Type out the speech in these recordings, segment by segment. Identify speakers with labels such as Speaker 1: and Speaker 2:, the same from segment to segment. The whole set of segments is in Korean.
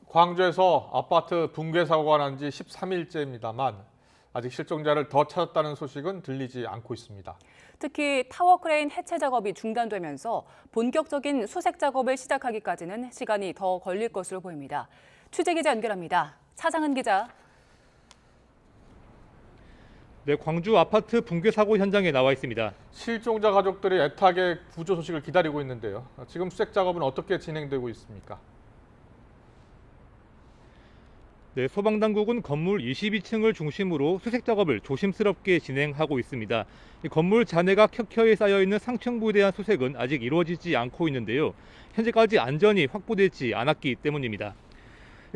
Speaker 1: 광주에서 아파트 붕괴 사고가 난 지 13일째입니다만 아직 실종자를 더 찾았다는 소식은 들리지 않고 있습니다.
Speaker 2: 특히 타워 크레인 해체 작업이 중단되면서 본격적인 수색 작업을 시작하기까지는 시간이 더 걸릴 것으로 보입니다. 취재 기자 연결합니다. 차장은 기자.
Speaker 3: 네, 광주 아파트 붕괴 사고 현장에 나와 있습니다.
Speaker 1: 실종자 가족들이 애타게 구조 소식을 기다리고 있는데요. 지금 수색 작업은 어떻게 진행되고 있습니까?
Speaker 3: 네, 소방당국은 건물 22층을 중심으로 수색 작업을 조심스럽게 진행하고 있습니다. 건물 잔해가 켜켜이 쌓여있는 상층부에 대한 수색은 아직 이루어지지 않고 있는데요. 현재까지 안전이 확보되지 않았기 때문입니다.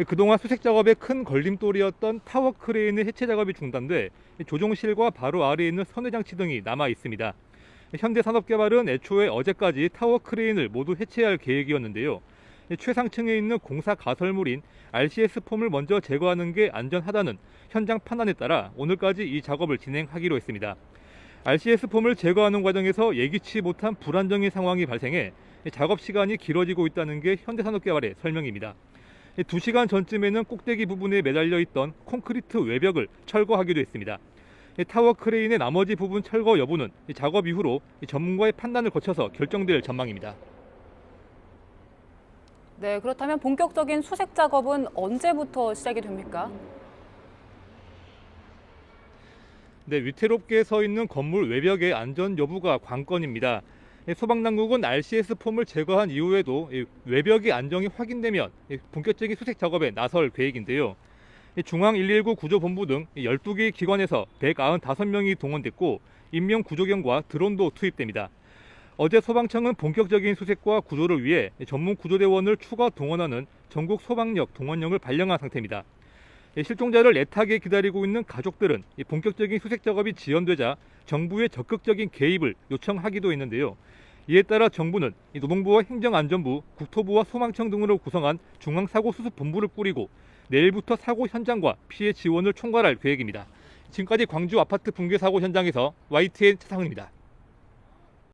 Speaker 3: 그동안 수색 작업에 큰 걸림돌이었던 타워 크레인의 해체 작업이 중단돼 조종실과 바로 아래에 있는 선회장치 등이 남아 있습니다. 현대산업개발은 애초에 어제까지 타워 크레인을 모두 해체할 계획이었는데요. 최상층에 있는 공사 가설물인 RCS 폼을 먼저 제거하는 게 안전하다는 현장 판단에 따라 오늘까지 이 작업을 진행하기로 했습니다. RCS 폼을 제거하는 과정에서 예기치 못한 불안정의 상황이 발생해 작업 시간이 길어지고 있다는 게 현대산업개발의 설명입니다. 2시간 전쯤에는 꼭대기 부분에 매달려 있던 콘크리트 외벽을 철거하기도 했습니다. 타워 크레인의 나머지 부분 철거 여부는 작업 이후로 전문가의 판단을 거쳐서 결정될 전망입니다.
Speaker 2: 네, 그렇다면 본격적인 수색 작업은 언제부터 시작이 됩니까?
Speaker 3: 네, 위태롭게 서 있는 건물 외벽의 안전 여부가 관건입니다. 소방당국은 RCS 폼을 제거한 이후에도 외벽의 안정이 확인되면 본격적인 수색 작업에 나설 계획인데요. 중앙119 구조본부 등 12개 기관에서 195명이 동원됐고 인명구조견과 드론도 투입됩니다. 어제 소방청은 본격적인 수색과 구조를 위해 전문 구조대원을 추가 동원하는 전국 소방력 동원령을 발령한 상태입니다. 실종자를 애타게 기다리고 있는 가족들은 본격적인 수색 작업이 지연되자 정부의 적극적인 개입을 요청하기도 했는데요. 이에 따라 정부는 노동부와 행정안전부, 국토부와 소방청 등으로 구성한 중앙사고수습본부를 꾸리고 내일부터 사고 현장과 피해 지원을 총괄할 계획입니다. 지금까지 광주 아파트 붕괴 사고 현장에서 YTN 차상은입니다.